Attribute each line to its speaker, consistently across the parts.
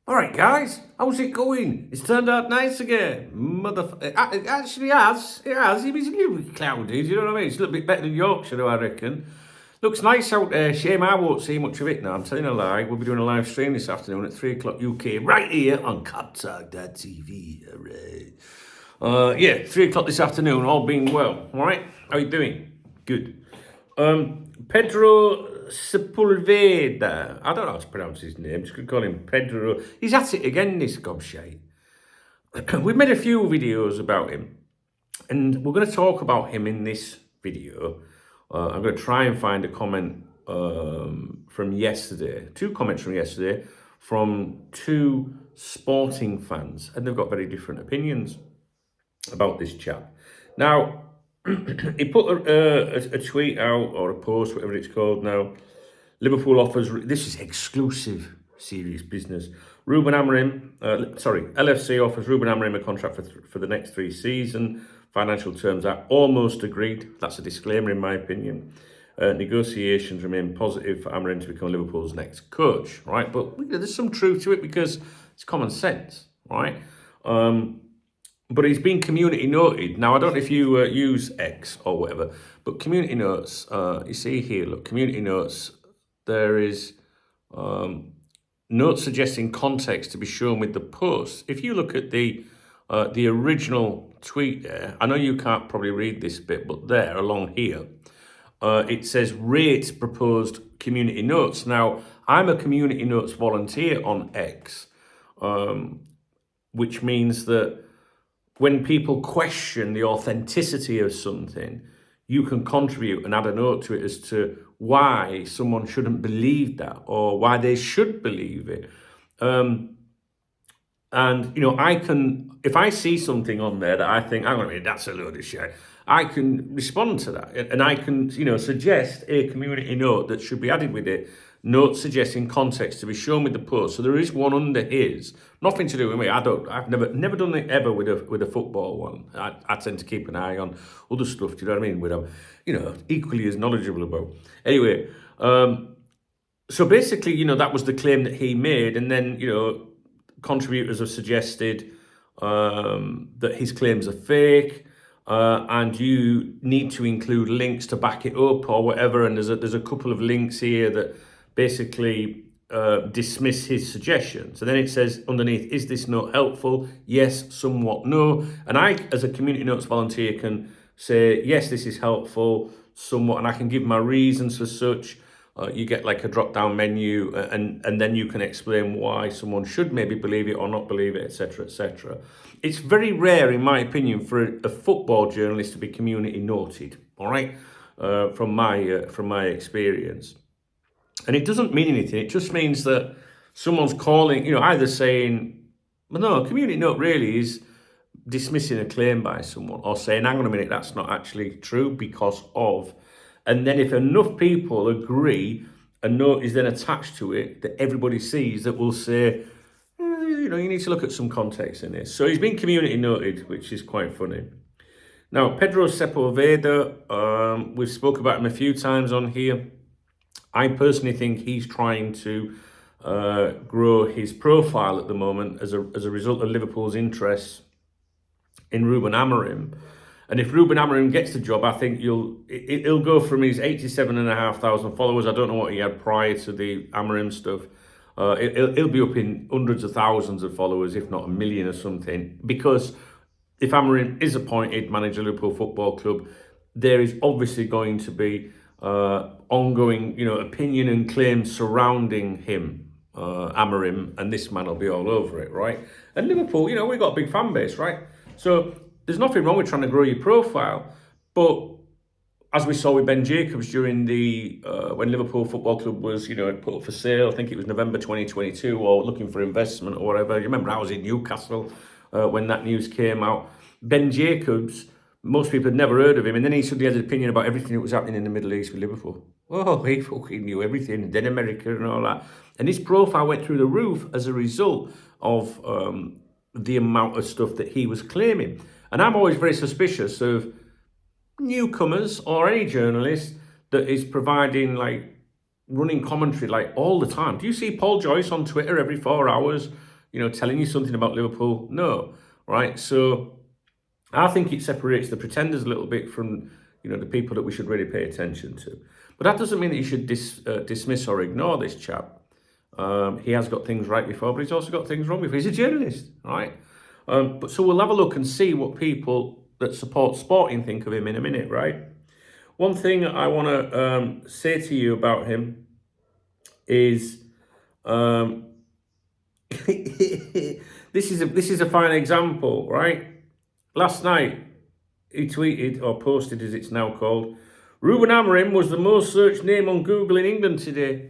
Speaker 1: All right, guys, how's it going? It's turned out nice again. It actually has. It has. It was a little bit cloudy, do you know what I mean? It's a little bit better than Yorkshire, I reckon. Looks nice out there. Shame I won't see much of it now. I'm telling a lie. We'll be doing a live stream this afternoon at 3 o'clock UK, right here on CatTalk.tv. All right. Yeah, 3 o'clock this afternoon, all being well. All right? How you doing? Good. Pedro Sepulveda. I don't know how to pronounce his name. Just could call him Pedro. He's at it again, this gobshite. We've made a few videos about him, and we're going to talk about him in this video. I'm going to try and find a comment from yesterday. 2 comments from yesterday from 2 Sporting fans, and they've got very different opinions about this chap. Now, he put a tweet out, or a post, whatever it's called now. Liverpool offers, this is exclusive, serious business. LFC offers Ruben Amorim a contract for the next 3 seasons. Financial terms are almost agreed. That's a disclaimer in my opinion. Negotiations remain positive for Amorim to become Liverpool's next coach, right? But there's some truth to it because it's common sense, right? But he's been community noted. Now, I don't know if you use X or whatever, but community notes, you see here, look, community notes, there is notes suggesting context to be shown with the post. If you look at the original tweet there, I know you can't probably read this bit, but there, along here, it says rate proposed community notes. Now, I'm a community notes volunteer on X, which means that when people question the authenticity of something, you can contribute and add a note to it as to why someone shouldn't believe that or why they should believe it. And, I can, if I see something on there that I think, hang on a minute, that's a load of shit, I can respond to that. And I can, suggest a community note that should be added with it. Note suggesting context to be shown with the post. So there is one under his. Nothing to do with me. I've never done it ever with a football one. I tend to keep an eye on other stuff. Do you know what I mean? With equally as knowledgeable about. Anyway, so basically, that was the claim that he made, and then contributors have suggested that his claims are fake. And you need to include links to back it up or whatever. And there's a couple of links here that basically dismiss his suggestions. And then it says underneath, is this note helpful? Yes, somewhat, no. And I, as a community notes volunteer, can say, yes, this is helpful, somewhat, and I can give my reasons for such. You get like a drop-down menu, and then you can explain why someone should maybe believe it or not believe it, etc., etc. It's very rare, in my opinion, for a football journalist to be community noted, all right, from my experience. And it doesn't mean anything. It just means that someone's calling, either saying, well, no, a community note really is dismissing a claim by someone or saying, hang on a minute, that's not actually true because of. And then if enough people agree, a note is then attached to it that everybody sees that will say, you need to look at some context in this. So he's been community noted, which is quite funny. Now, Pedro Sepulveda, we've spoke about him a few times on here. I personally think he's trying to grow his profile at the moment as a result of Liverpool's interest in Ruben Amorim. And if Ruben Amorim gets the job, I think it'll go from his 87,500 followers. I don't know what he had prior to the Amorim stuff. It'll be up in hundreds of thousands of followers, if not 1 million or something. Because if Amorim is appointed manager of Liverpool Football Club, there is obviously going to be ongoing, opinion and claims surrounding him, Amorim, and this man will be all over it, right? And Liverpool, we've got a big fan base, right? So there's nothing wrong with trying to grow your profile, but as we saw with Ben Jacobs during the when Liverpool Football Club was, put up for sale, I think it was November 2022, or looking for investment or whatever. You remember I was in Newcastle when that news came out. Ben Jacobs, most people had never heard of him, and then he suddenly had an opinion about everything that was happening in the Middle East with Liverpool. Oh, he fucking knew everything, and then America and all that. And his profile went through the roof as a result of the amount of stuff that he was claiming. And I'm always very suspicious of newcomers or any journalist that is providing running commentary all the time. Do you see Paul Joyce on Twitter every 4 hours telling you something about Liverpool. No, right? So I think it separates the pretenders a little bit from, the people that we should really pay attention to. But that doesn't mean that you should dismiss or ignore this chap. He has got things right before, but he's also got things wrong before. He's a journalist, right? But so we'll have a look and see what people that support sporting think of him in a minute, right? One thing I want to say to you about him is this is a fine example, right? Last night he tweeted or posted, as it's now called, Ruben Amorim was the most searched name on Google in England today.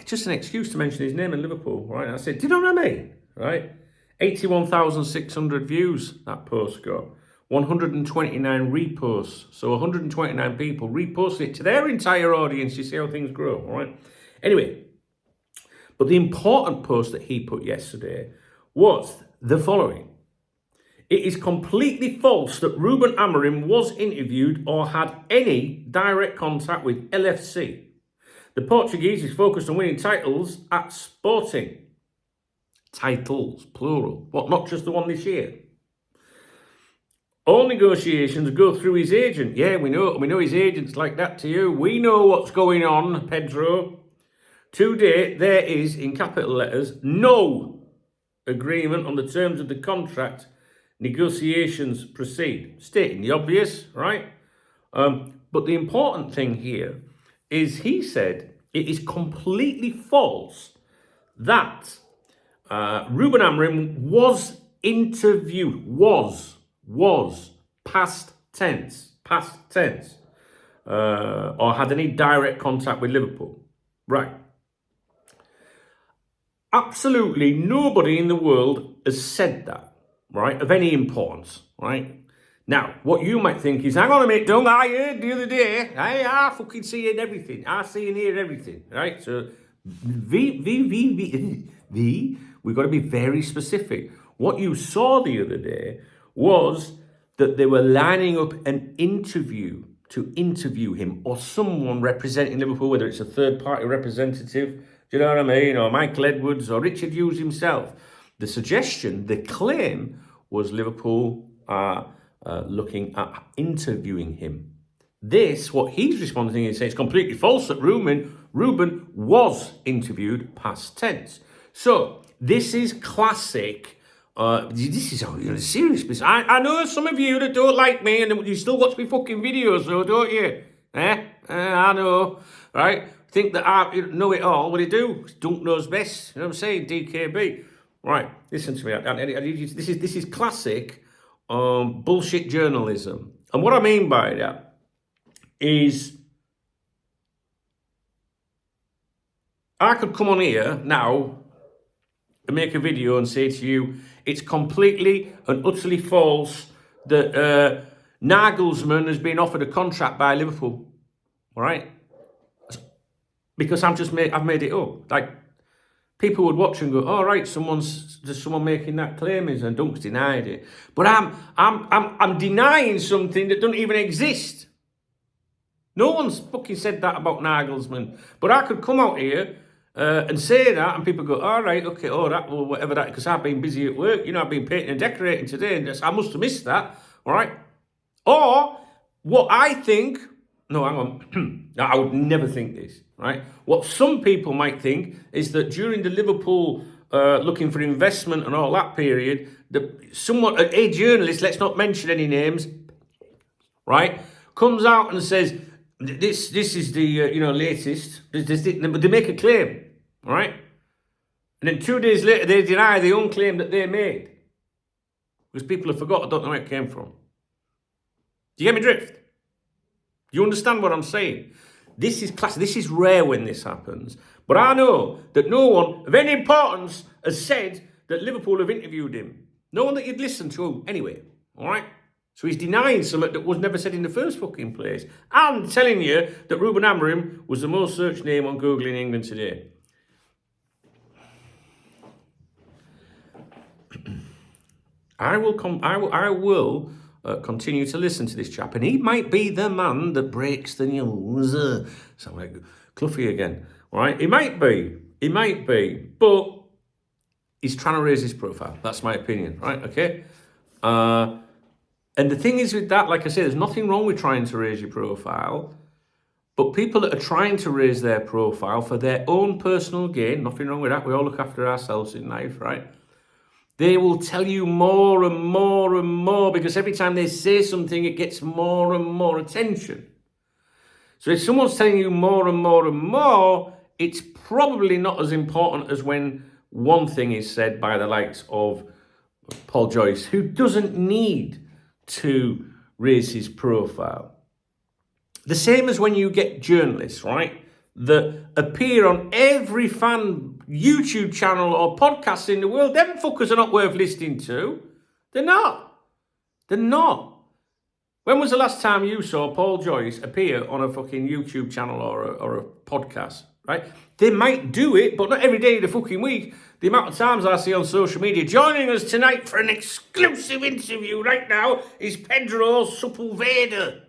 Speaker 1: Just an excuse to mention his name in Liverpool, right? I said, do you know what I mean? Right? 81,600 views that post got. 129 reposts. So 129 people reposted it to their entire audience. You see how things grow, all right? Anyway, but the important post that he put yesterday was the following. It is completely false that Ruben Amorim was interviewed or had any direct contact with LFC. The Portuguese is focused on winning titles at Sporting. Titles, plural. What, not just the one this year? All negotiations go through his agent. Yeah, we know his agent's like that to you. We know what's going on, Pedro. To date, there is, in capital letters, no agreement on the terms of the contract. Negotiations proceed. Stating the obvious, right? But the important thing here is he said it is completely false that Ruben Amorim was interviewed, was, past tense, or had any direct contact with Liverpool. Right. Absolutely nobody in the world has said that, right, of any importance, right? Now, what you might think is, hang on a minute, Dung, I heard the other day, I fucking see and everything. I see and hear everything, right? So, we've got to be very specific. What you saw the other day was that they were lining up an interview to interview him or someone representing Liverpool, whether it's a third-party representative, do you know what I mean, or Michael Edwards or Richard Hughes himself. The suggestion, the claim, was Liverpool are looking at interviewing him. This, what he's responding is saying it's completely false that Ruben was interviewed past tense. So this is classic. This is serious business. I know some of you that don't like me and you still watch me fucking videos though, don't you? I know, right? Think that I know it all. What do you do? Dunk knows best. You know what I'm saying? DKB. Right, listen to me. This is classic bullshit journalism. And what I mean by that is I could come on here now and make a video and say to you, it's completely and utterly false that Nagelsmann has been offered a contract by Liverpool. All right? Because I've made it up. Like, people would watch and go, all right, there's someone making that claim, and Dunk's denied it. But I'm denying something that doesn't even exist. No one's fucking said that about Nagelsmann. But I could come out here and say that, and people go, all right, okay, that, or whatever that, because I've been busy at work. I've been painting and decorating today, and I must have missed that, all right? Or what I think, no, hang on, I would never think this, right? What some people might think is that during the Liverpool looking for investment and all that period, a journalist, let's not mention any names, right, comes out and says, this is the latest, but they make a claim, all right? And then 2 days later, they deny the own claim that they made. Because people have forgot, I don't know where it came from. Do you get me drift? Do you understand what I'm saying? This is classic. This is rare when this happens. But I know that no one of any importance has said that Liverpool have interviewed him. No one that you'd listen to anyway, all right? So he's denying something that was never said in the first fucking place. And telling you that Ruben Amorim was the most searched name on Google in England today. I will continue to listen to this chap. And he might be the man that breaks the news. Sound like Cluffy again, right? He might be. But he's trying to raise his profile. That's my opinion, right? Okay? And the thing is with that, like I say, there's nothing wrong with trying to raise your profile. But people that are trying to raise their profile for their own personal gain, nothing wrong with that. We all look after ourselves in life, right? They will tell you more and more and more because every time they say something, it gets more and more attention. So if someone's telling you more and more and more, it's probably not as important as when one thing is said by the likes of Paul Joyce, who doesn't need to raise his profile. The same as when you get journalists, right, that appear on every fan YouTube channel or podcast in the world. Them fuckers are not worth listening to. They're not. When was the last time you saw Paul Joyce appear on a fucking YouTube channel or a podcast, right? They might do it, but not every day of the fucking week. The amount of times I see on social media, joining us tonight for an exclusive interview right now is Pedro Sepulveda.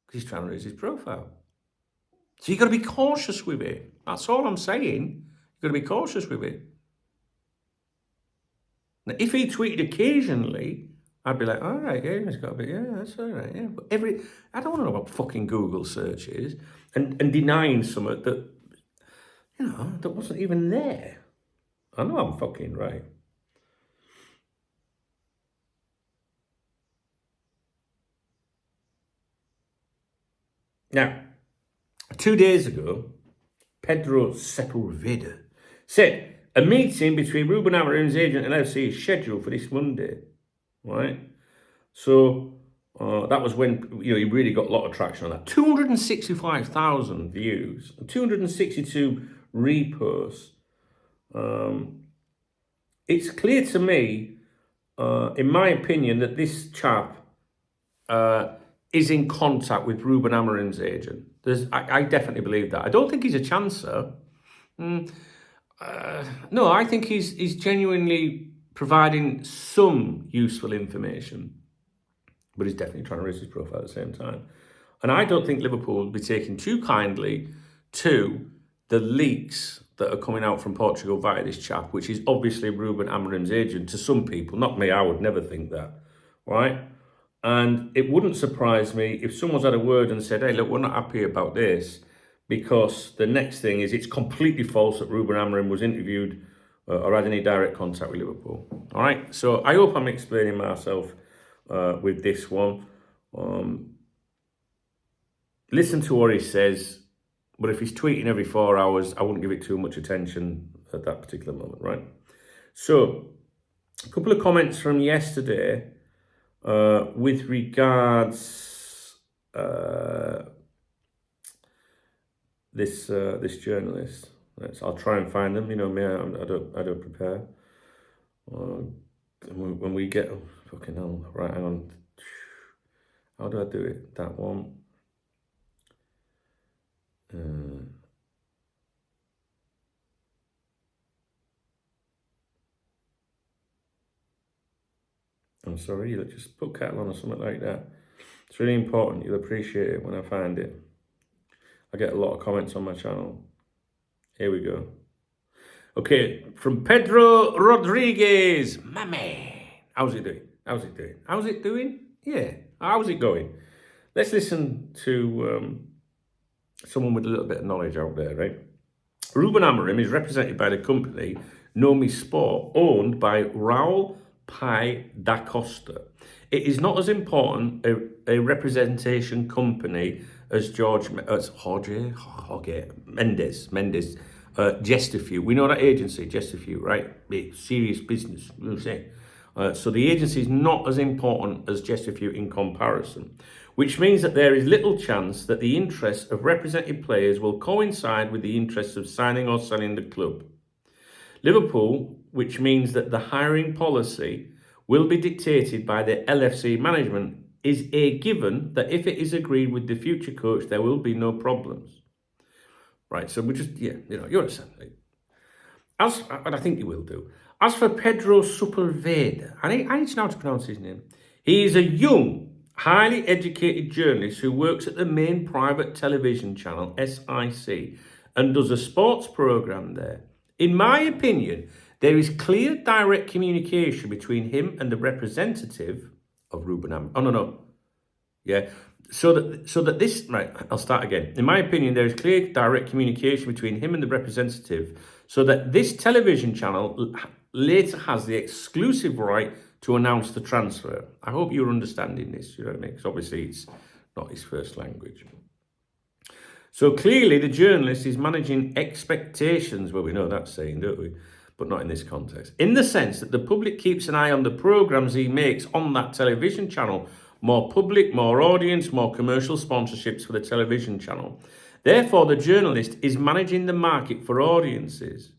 Speaker 1: Because he's trying to raise his profile. So you've got to be cautious with it. That's all I'm saying. You've got to be cautious with it. Now, if he tweeted occasionally, I'd be like, all right, yeah, it's got to be, yeah, that's all right, yeah. But I don't want to know about fucking Google searches and denying something that, that wasn't even there. I know I'm fucking right. Now, 2 days ago, Pedro Sepulveda said a meeting between Ruben Amorim's agent and LFC is scheduled for this Monday, right? So that was when he really got a lot of traction on that. 265,000 views, 262 reposts. It's clear to me, in my opinion, that this chap is in contact with Ruben Amorim's agent. I definitely believe that. I don't think he's a chancer. No, I think he's genuinely providing some useful information, but he's definitely trying to raise his profile at the same time. And I don't think Liverpool will be taking too kindly to the leaks that are coming out from Portugal via this chap, which is obviously Ruben Amorim's agent to some people. Not me, I would never think that, right? And it wouldn't surprise me if someone's had a word and said, hey, look, we're not happy about this, because the next thing is it's completely false that Ruben Amorim was interviewed or had any direct contact with Liverpool. All right, so I hope I'm explaining myself with this one. Listen to what he says, but if he's tweeting every 4 hours, I wouldn't give it too much attention at that particular moment, right? So, a couple of comments from yesterday. With regards this journalist, I'll try and find them. You know me, I don't prepare. When we get fucking hell, right? Hang on. How do I do it? That one. I'm sorry, you'll just put cattle on or something like that. It's really important. You'll appreciate it when I find it. I get a lot of comments on my channel. Here we go. Okay, from Pedro Rodriguez. My man. How's it doing? Yeah. How's it going? Let's listen to someone with a little bit of knowledge out there, right? Ruben Amorim is represented by the company Nomi Sport, owned by Raul Pai da Costa. It is not as important a representation company as Jorge Mendes, Gesterview. We know that agency, Gesterview, right? It's serious business, you know what I'm saying? So the agency is not as important as Gesterview in comparison, which means that there is little chance that the interests of represented players will coincide with the interests of signing or selling the club. Liverpool, which means that the hiring policy will be dictated by the LFC management, is a given that if it is agreed with the future coach, there will be no problems. Right, so we just, you understand. Right? And I think you will do. As for Pedro Sepulveda, I need to know how to pronounce his name. He is a young, highly educated journalist who works at the main private television channel, SIC, and does a sports programme there. In my opinion, there is clear direct communication between him and the representative of Ruben Amorim. Oh, no. Yeah. So that this, right, I'll start again. In my opinion, there is clear direct communication between him and the representative so that this television channel later has the exclusive right to announce the transfer. I hope you're understanding this, you know what I mean? Because obviously it's not his first language. So clearly the journalist is managing expectations. Well, we know that saying, don't we? But not in this context. In the sense that the public keeps an eye on the programmes he makes on that television channel. More public, more audience, more commercial sponsorships for the television channel. Therefore, the journalist is managing the market for audiences.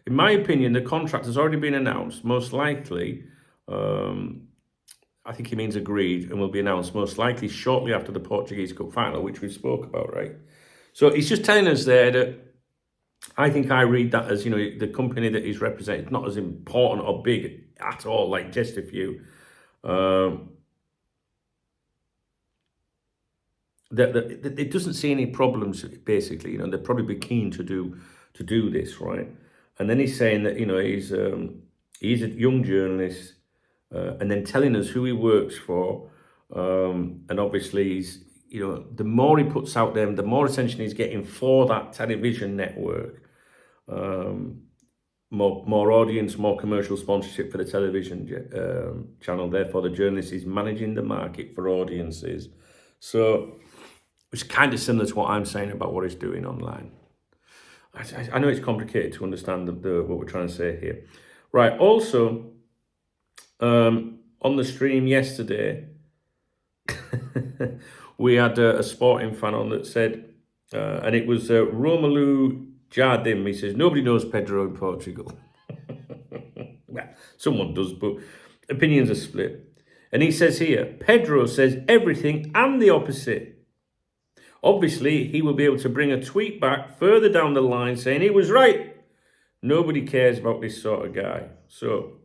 Speaker 1: In my opinion, the contract has already been announced, most likely, I think he means agreed, and will be announced most likely shortly after the Portuguese Cup final, which we spoke about, right? So he's just telling us there that I think I read that as, you know, the company that he's representing, not as important or big at all, like just a few. It doesn't see any problems, basically. You know, they'd probably be keen to do this, right? And then he's saying that, you know, he's a young journalist, and then telling us who he works for, and obviously he's, you know, the more he puts out there, the more attention he's getting for that television network. More audience, more commercial sponsorship for the television channel. Therefore, the journalist is managing the market for audiences. So it's kind of similar to what I'm saying about what he's doing online. I know it's complicated to understand what we're trying to say here. Right, also, on the stream yesterday, we had a sporting fan on that said, and it was Romelu Jardim. He says, nobody knows Pedro in Portugal. Well, someone does, but opinions are split. And he says here, Pedro says everything and the opposite. Obviously, he will be able to bring a tweet back further down the line saying he was right. Nobody cares about this sort of guy. So,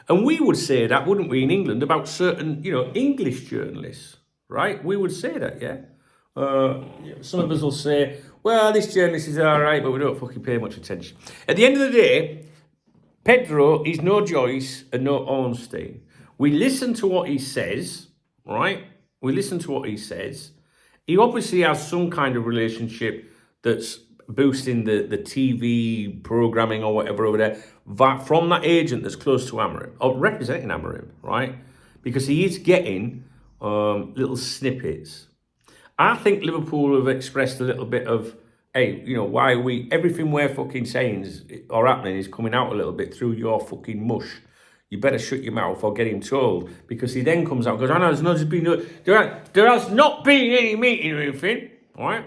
Speaker 1: and we would say that, wouldn't we, in England, about certain, you know, English journalists, right? We would say that, yeah? Some of us will say, well, this journalist is all right, but we don't fucking pay much attention. At the end of the day, Pedro is no Joyce and no Ornstein. We listen to what he says, right? We listen to what he says. He obviously has some kind of relationship that's boosting the TV programming or whatever over there from that agent that's close to Amorim, or representing Amorim, right? Because he is getting little snippets. I think Liverpool have expressed a little bit of, hey, you know, why everything we're fucking saying or happening is coming out a little bit through your fucking mush. You better shut your mouth or get him told, because he then comes out and goes, I know there has not been any meeting or anything, all right?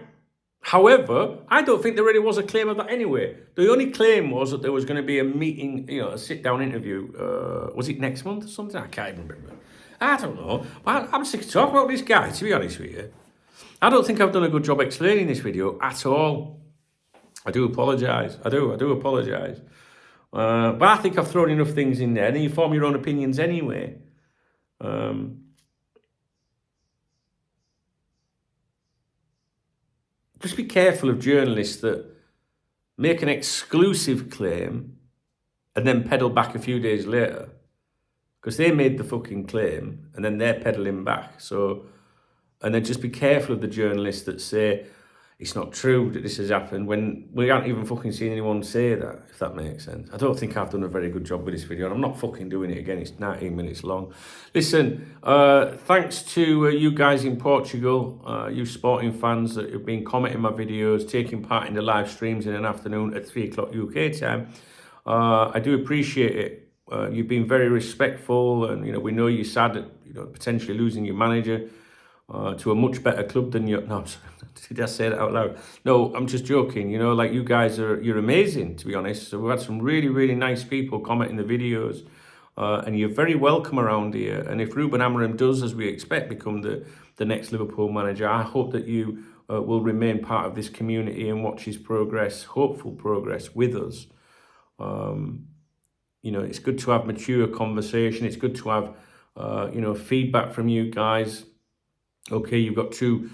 Speaker 1: However, I don't think there really was a claim of that anyway. The only claim was that there was going to be a meeting, you know, a sit-down interview. Was it next month or something? I can't even remember. I don't know. I'm sick of talking about this guy, to be honest with you. I don't think I've done a good job explaining this video at all. I do apologise. I do apologise. But I think I've thrown enough things in there, and then you form your own opinions anyway. Just be careful of journalists that make an exclusive claim and then pedal back a few days later, because they made the fucking claim and then they're peddling back. So, and then just be careful of the journalists that say it's not true that this has happened when we haven't even fucking seen anyone say that, if that makes sense. I don't think I've done a very good job with this video, and I'm not fucking doing it again. It's 19 minutes long. Listen, thanks to you guys in Portugal, you sporting fans that have been commenting my videos, taking part in the live streams in an afternoon at 3 o'clock UK time. I do appreciate it. You've been very respectful, and, you know, we know you're sad at, you know, potentially losing your manager to a much better club than you. No, I'm sorry. Did I say that out loud? No, I'm just joking. You know, like, you guys you're amazing, to be honest. So we've had some really, really nice people commenting the videos, and you're very welcome around here. And if Ruben Amorim does, as we expect, become the next Liverpool manager, I hope that you will remain part of this community and watch his progress, hopeful progress, with us. You know, it's good to have mature conversation. It's good to have feedback from you guys. Okay, you've got two,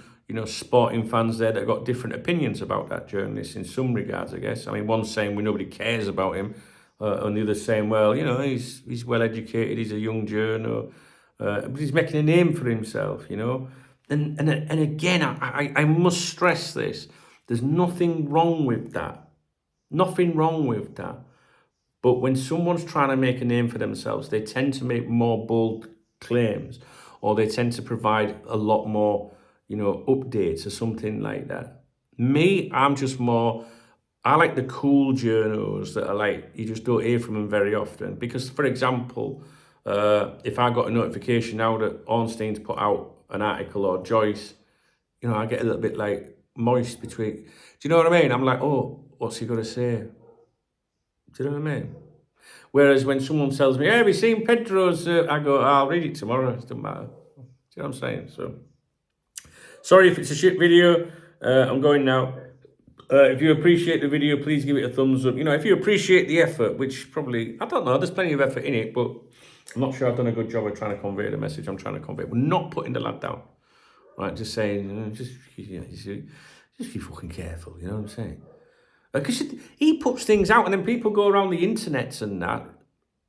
Speaker 1: sporting fans there that have got different opinions about that journalist in some regards, I guess. I mean, one's saying nobody cares about him, and the other's saying, well, he's well educated, he's a young journo, but he's making a name for himself, And again, I must stress this. There's nothing wrong with that. Nothing wrong with that. But when someone's trying to make a name for themselves, they tend to make more bold claims, or they tend to provide a lot more, updates or something like that. Me, I'm just more, I like the cool journos that are like, you just don't hear from them very often. Because, for example, if I got a notification now that Ornstein's put out an article, or Joyce, I get a little bit like moist between. Do you know what I mean? I'm like, oh, what's he got to say? Do you know what I mean? Whereas when someone tells me, hey, have you seen Pedro's? I go, I'll read it tomorrow. It doesn't matter. Do you know what I'm saying? So, sorry if it's a shit video. I'm going now. If you appreciate the video, please give it a thumbs up. If you appreciate the effort, which probably, I don't know, there's plenty of effort in it, but I'm not sure I've done a good job of trying to convey the message I'm trying to convey. We're not putting the lad down, right? Just saying, just be fucking careful, you know what I'm saying? Because he puts things out and then people go around the internets and that,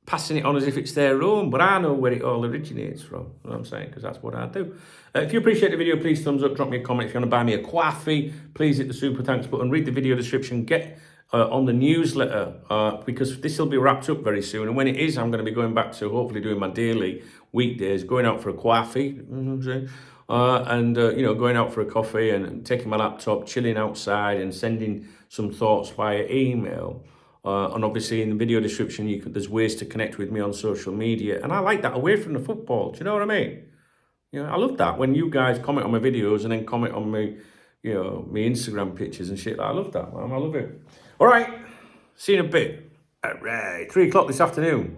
Speaker 1: passing it on as if it's their own, but I know where it all originates from, you know what I'm saying, because that's what I do. If you appreciate the video, please thumbs up, drop me a comment. If you want to buy me a coffee, please hit the super thanks button, read the video description, get on the newsletter, because this will be wrapped up very soon, and when it is, I'm going to be going back to hopefully doing my daily weekdays, going out for a coffee, you know what I'm saying? Going out for a coffee and taking my laptop, chilling outside and sending some thoughts via email. And obviously in the video description, there's ways to connect with me on social media. And I like that away from the football. Do you know what I mean? I love that when you guys comment on my videos and then comment on my Instagram pictures and shit. I love that, man. I love it. All right. See you in a bit. All right. 3 o'clock this afternoon.